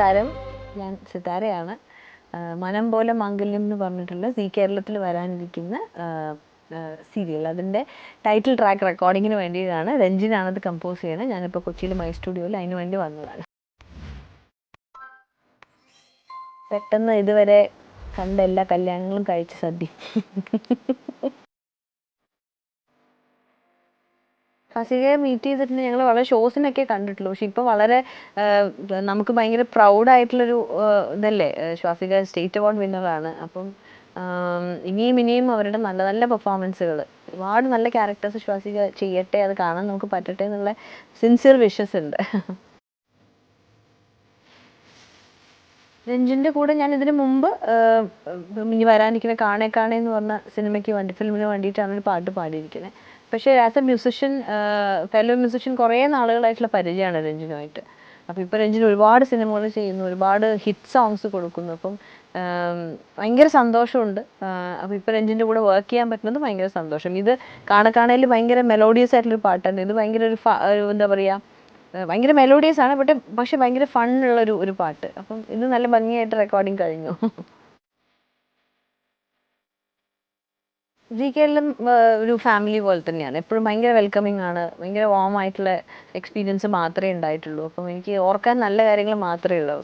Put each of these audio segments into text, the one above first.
നമസ്കാരം, ഞാൻ സിതാരയാണ്. മനം പോലെ മാംഗല്യം എന്ന് പറഞ്ഞിട്ടുള്ള സീ കേരളത്തിൽ വരാനിരിക്കുന്ന സീരിയൽ, അതിൻ്റെ ടൈറ്റിൽ ട്രാക്ക് റെക്കോർഡിങ്ങിന് വേണ്ടിയിട്ടാണ്. രഞ്ജിനാണത് കമ്പോസ് ചെയ്യണത്. ഞാനിപ്പോൾ കൊച്ചിയിൽ മൈ സ്റ്റുഡിയോയിൽ അതിന് വേണ്ടി വന്നതാണ്. പെട്ടെന്ന് ഇതുവരെ കണ്ട എല്ലാ കല്യാണങ്ങളും കഴിച്ച സദ്യ. ഫസികയെ മീറ്റ് ചെയ്തിട്ടുണ്ട്. ഞങ്ങൾ വളരെ ഷോസിനൊക്കെ കണ്ടിട്ടുള്ളൂ. പക്ഷെ ഇപ്പോൾ വളരെ നമുക്ക് ഭയങ്കര പ്രൗഡായിട്ടുള്ളൊരു ഇതല്ലേ, ശ്വാസിക സ്റ്റേറ്റ് അവാർഡ് വിന്നറാണ്. അപ്പം ഇനിയും അവരുടെ നല്ല നല്ല പെർഫോമൻസുകൾ, ഒരുപാട് നല്ല ക്യാരക്ടേഴ്സ് ശ്വാസിക ചെയ്യട്ടെ, അത് കാണാൻ നമുക്ക് പറ്റട്ടെ എന്നുള്ള സിൻസിയർ വിഷസ് ഉണ്ട്. രഞ്ജിൻ്റെ കൂടെ ഞാൻ ഇതിന് മുമ്പ് ഇനി വരാനിരിക്കുന്ന കാണേ കാണേ എന്ന് പറഞ്ഞ ഫിലിമിന് വേണ്ടിയിട്ടാണ് ഒരു പാട്ട് പാടിയിരിക്കുന്നത്. പക്ഷേ as A musician, fellow musician, കുറേ നാളുകളായിട്ടുള്ള പരിചയമാണ് രഞ്ജിനുമായിട്ട്. അപ്പോൾ ഇപ്പോൾ രഞ്ജിൻ ഒരുപാട് സിനിമകൾ ചെയ്യുന്നു, ഒരുപാട് ഹിറ്റ് സോങ്സ് കൊടുക്കുന്നു. അപ്പം ഭയങ്കര സന്തോഷമുണ്ട്. അപ്പോൾ ഇപ്പോൾ രഞ്ജിൻ്റെ കൂടെ വർക്ക് ചെയ്യാൻ പറ്റുന്നത് ഭയങ്കര സന്തോഷം. ഇത് കാണയിൽ ഭയങ്കര മെലോഡിയസ് ആയിട്ടുള്ളൊരു പാട്ടാണ്. ഇത് ഭയങ്കര എന്താ പറയുക, ഭയങ്കര മെലോഡിയസ് ആണ്, പക്ഷെ ഭയങ്കര ഫണ്ണുള്ള ഒരു പാട്ട്. അപ്പം ഇത് നല്ല ഭംഗിയായിട്ട് റെക്കോർഡിങ് കഴിഞ്ഞു. ജി കേരളം ഒരു ഫാമിലി പോലെ തന്നെയാണ്. എപ്പോഴും ഭയങ്കര വെൽക്കമിങ് ആണ്, ഭയങ്കര വാം ആയിട്ടുള്ള എക്സ്പീരിയൻസ് മാത്രമേ ഉണ്ടായിട്ടുള്ളൂ. അപ്പം എനിക്ക് ഓർക്കാൻ നല്ല കാര്യങ്ങൾ മാത്രമേ ഉള്ളൂ.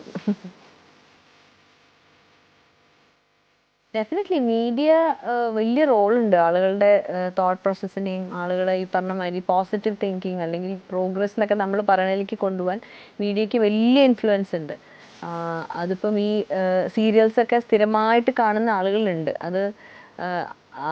ഡെഫിനറ്റ്ലി മീഡിയ വലിയ റോളുണ്ട് ആളുകളുടെ തോട്ട് പ്രോസസ്സിനെയും, ആളുകളെ ഈ പറഞ്ഞ മാതിരി പോസിറ്റീവ് തിങ്കിങ് അല്ലെങ്കിൽ പ്രോഗ്രസ് എന്നൊക്കെ നമ്മൾ പറയണതിലേക്ക് കൊണ്ടുപോകാൻ മീഡിയയ്ക്ക് വലിയ ഇൻഫ്ലുവൻസ് ഉണ്ട്. അതിപ്പം ഈ സീരിയൽസൊക്കെ സ്ഥിരമായിട്ട് കാണുന്ന ആളുകളുണ്ട്. അത്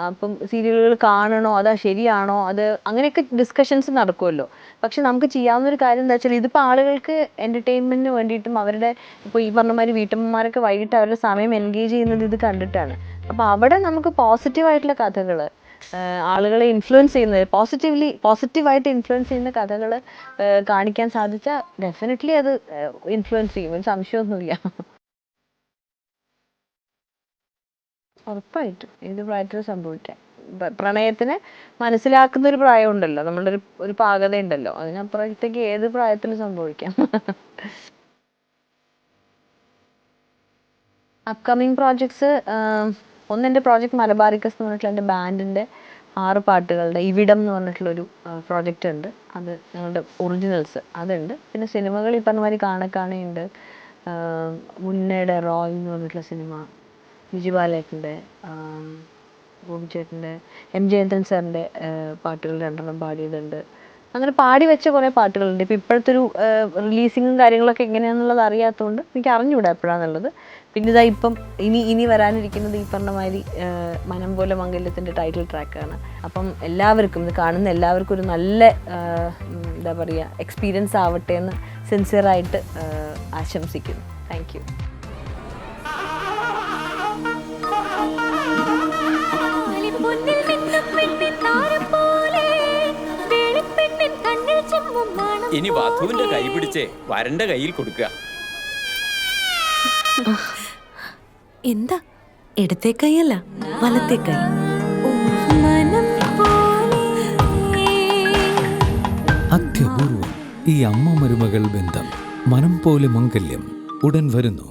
അപ്പം സീരിയലുകൾ കാണണോ, അതാ ശരിയാണോ, അത് അങ്ങനെയൊക്കെ ഡിസ്കഷൻസ് നടക്കുമല്ലോ. പക്ഷെ നമുക്ക് ചെയ്യാവുന്നൊരു കാര്യം എന്താ വെച്ചാൽ, ഇതിപ്പോൾ ആളുകൾക്ക് എൻ്റർടൈൻമെൻറ്റിന് വേണ്ടിയിട്ടും, അവരുടെ ഇപ്പോൾ ഈ പറഞ്ഞ മാതിരി വീട്ടമ്മമാരൊക്കെ വൈകിട്ട് അവരുടെ സമയം എൻഗേജ് ചെയ്യുന്നത് ഇത് കണ്ടിട്ടാണ്. അപ്പോൾ അവിടെ നമുക്ക് പോസിറ്റീവായിട്ടുള്ള കഥകൾ, ആളുകളെ ഇൻഫ്ലുവൻസ് ചെയ്യുന്നത്, പോസിറ്റീവായിട്ട് ഇൻഫ്ലുവൻസ് ചെയ്യുന്ന കഥകൾ കാണിക്കാൻ സാധിച്ചാൽ ഡെഫിനറ്റ്ലി അത് ഇൻഫ്ലുവൻസ് ചെയ്യും, ഒരു സംശയമൊന്നുമില്ല. ഉറപ്പായിട്ടും ഏത് പ്രായത്തിലും സംഭവിക്കാം. പ്രണയത്തിനെ മനസ്സിലാക്കുന്ന ഒരു പ്രായം ഉണ്ടല്ലോ, നമ്മളുടെ ഒരു പാകതയുണ്ടല്ലോ, അതിനപ്പുറത്തേക്ക് ഏത് പ്രായത്തിലും സംഭവിക്കാം. അപ്കമിങ് പ്രോജക്ട്സ്, എൻ്റെ പ്രോജക്റ്റ് മലബാറിക്കസ് എന്ന് പറഞ്ഞിട്ടുള്ള എൻ്റെ ബാൻഡിൻ്റെ 6 പാട്ടുകളുടെ ഇവിടം എന്ന് പറഞ്ഞിട്ടുള്ളൊരു പ്രോജക്റ്റ് ഉണ്ട്. അത് ഞങ്ങളുടെ ഒറിജിനൽസ് അതുണ്ട്. പിന്നെ സിനിമകൾ ഈ പറഞ്ഞ മാതിരി കാണുണ്ട്. മുന്നേടെ റോയ് എന്ന് പറഞ്ഞിട്ടുള്ള സിനിമ, വിജി ബാലേട്ടൻ്റെ, ഗോപിച്ചേട്ടൻ്റെ, എം ജയന്തൻ സാറിൻ്റെ പാട്ടുകൾ 2 പാടിയതുണ്ട്. അങ്ങനെ പാടി വെച്ച കുറേ പാട്ടുകളുണ്ട്. ഇപ്പോൾ ഇപ്പോഴത്തെ ഒരു റിലീസിങ്ങും കാര്യങ്ങളൊക്കെ എങ്ങനെയാണെന്നുള്ളത് അറിയാത്തതുകൊണ്ട് എനിക്ക് അറിഞ്ഞുകൂടാ എപ്പോഴാണെന്നുള്ളത്. പിന്നെ ഇതാ ഇപ്പം ഇനി വരാനിരിക്കുന്നത് ഈ പറഞ്ഞ മാതിരി മനം പോലെ മംഗല്യത്തിൻ്റെ ടൈറ്റിൽ ട്രാക്കാണ്. അപ്പം എല്ലാവർക്കും, ഇത് കാണുന്ന എല്ലാവർക്കും ഒരു നല്ല എന്താ പറയുക എക്സ്പീരിയൻസ് ആവട്ടെ എന്ന് സിൻസിയറായിട്ട് ആശംസിക്കുന്നു. Thank you. ഇനി വധുവിന്റെ കൈ പിടിച്ച് വരന്റെ കയ്യിൽ കൊടുക്കുക. എന്താ ഇടത്തെ കൈയല്ല വലത്തെ കൈ? അത്യപൂർവം ഈ അമ്മ മരുമകൾ ബന്ധം. മനം പോലെ മംഗല്യം ഉടൻ വരുന്നു.